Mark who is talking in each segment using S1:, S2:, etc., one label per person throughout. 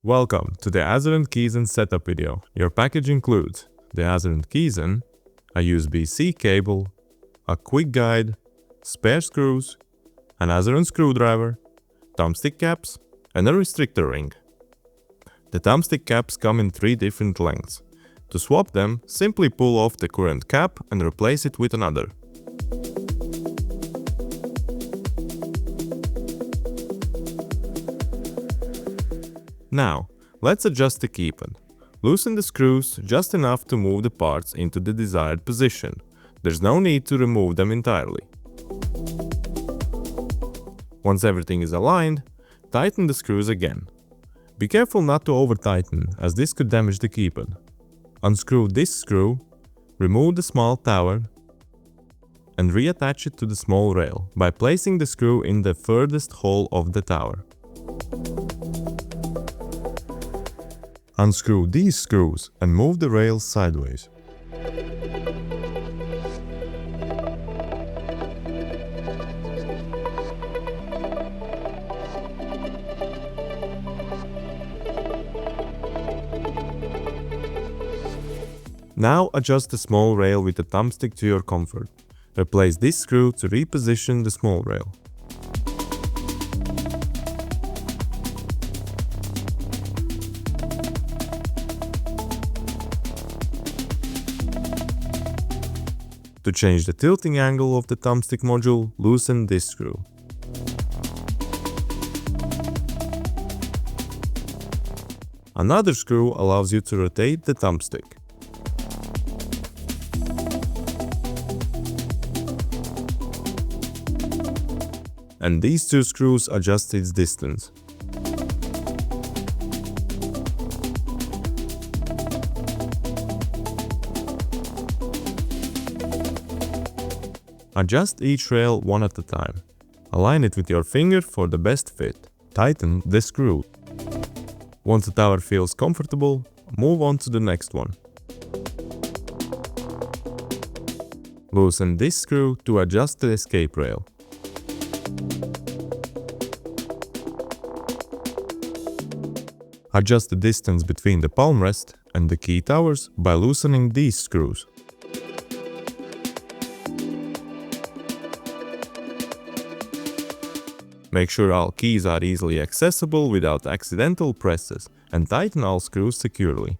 S1: Welcome to the Azeron Keyzen setup video. Your package includes the Azeron Keyzen, a USB-C cable, a quick guide, spare screws, an Azeron screwdriver, thumbstick caps, and a restrictor ring. The thumbstick caps come in 3 different lengths. To swap them, simply pull off the current cap and replace it with another. Now, let's adjust the keypad. Loosen the screws just enough to move the parts into the desired position. There's no need to remove them entirely. Once everything is aligned, tighten the screws again. Be careful not to over-tighten, as this could damage the keypad. Unscrew this screw, remove the small tower, and reattach it to the small rail by placing the screw in the furthest hole of the tower. Unscrew these screws and move the rails sideways. Now adjust the small rail with the thumbstick to your comfort. Replace this screw to reposition the small rail. To change the tilting angle of the thumbstick module, loosen this screw. Another screw allows you to rotate the thumbstick. And these 2 screws adjust its distance. Adjust each rail one at a time. Align it with your finger for the best fit. Tighten the screw. Once the tower feels comfortable, move on to the next one. Loosen this screw to adjust the escape rail. Adjust the distance between the palmrest and the key towers by loosening these screws. Make sure all keys are easily accessible without accidental presses, and tighten all screws securely.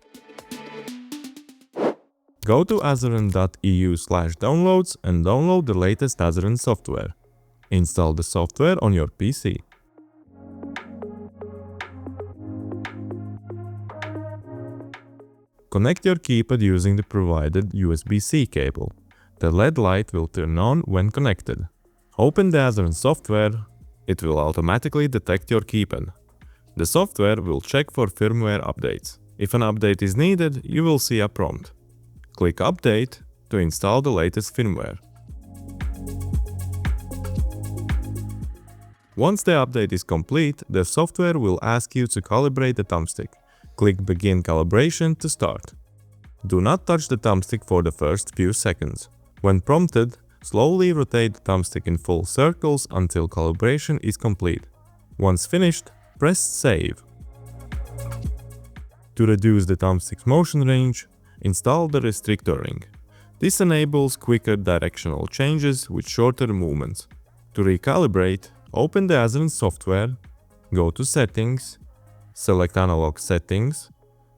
S1: Go to azeron.eu/downloads and download the latest Azeron software. Install the software on your PC. Connect your keypad using the provided USB-C cable. The LED light will turn on when connected. Open the Azeron software. It will automatically detect your keypad. The software will check for firmware updates. If an update is needed, you will see a prompt. Click Update to install the latest firmware. Once the update is complete, the software will ask you to calibrate the thumbstick. Click Begin Calibration to start. Do not touch the thumbstick for the first few seconds. When prompted, slowly rotate the thumbstick in full circles until calibration is complete. Once finished, press Save. To reduce the thumbstick's motion range, install the restrictor ring. This enables quicker directional changes with shorter movements. To recalibrate, open the Azeron software, go to Settings, select Analog Settings,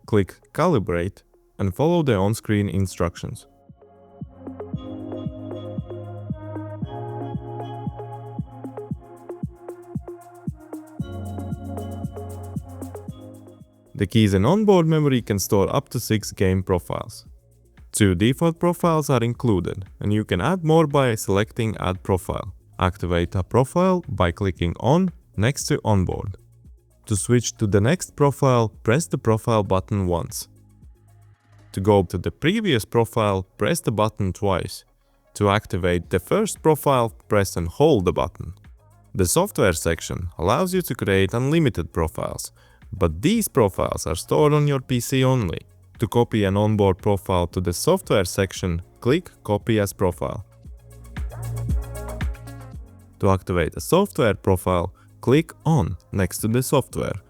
S1: click Calibrate, and follow the on-screen instructions. The Keyzen onboard memory can store up to 6 game profiles. 2 default profiles are included, and you can add more by selecting Add Profile. Activate a profile by clicking on next to onboard. To switch to the next profile, press the profile button once. To go to the previous profile, press the button twice. To activate the first profile, press and hold the button. The software section allows you to create unlimited profiles, but these profiles are stored on your PC only. To copy an onboard profile to the software section, click Copy as Profile. To activate a software profile, click on next to the software.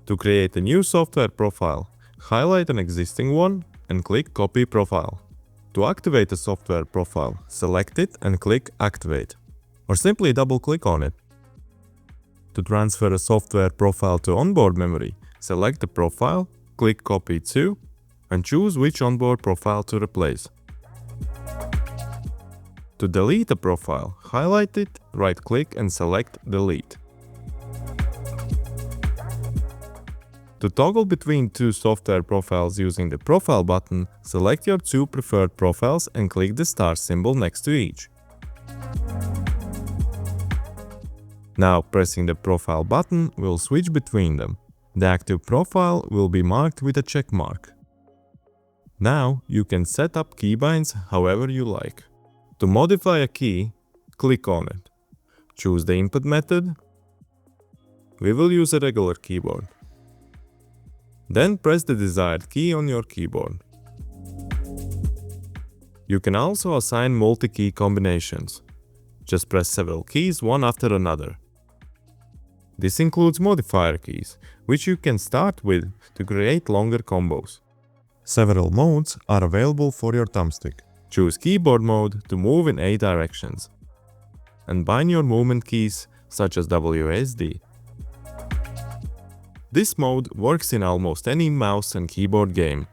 S1: To create a new software profile, highlight an existing one and click Copy Profile. To activate a software profile, select it and click Activate, or simply double-click on it. To transfer a software profile to onboard memory, select the profile, click Copy to, and choose which onboard profile to replace. To delete a profile, highlight it, right-click and select Delete. To toggle between two software profiles using the Profile button, select your two preferred profiles and click the star symbol next to each. Now, pressing the Profile button will switch between them. The active profile will be marked with a check mark. Now, you can set up keybinds however you like. To modify a key, click on it. Choose the input method. We will use a regular keyboard. Then press the desired key on your keyboard. You can also assign multi-key combinations. Just press several keys one after another. This includes modifier keys, which you can start with to create longer combos. Several modes are available for your thumbstick. Choose keyboard mode to move in 8 directions. And bind your movement keys such as WASD. This mode works in almost any mouse and keyboard game.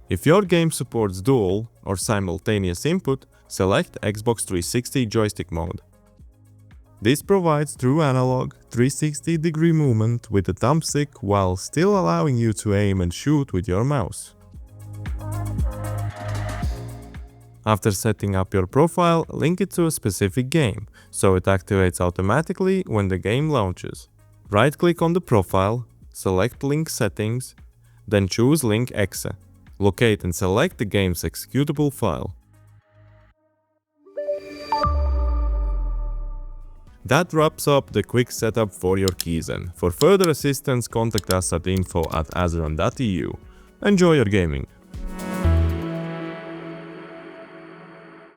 S1: If your game supports dual or simultaneous input, select Xbox 360 joystick mode. This provides true analog 360-degree movement with the thumbstick while still allowing you to aim and shoot with your mouse. After setting up your profile, link it to a specific game, so it activates automatically when the game launches. Right-click on the profile, select Link Settings, then choose Link Exe. Locate and select the game's executable file. That wraps up the quick setup for your Keyzen. For further assistance, contact us at info@azeron.eu. Enjoy your gaming!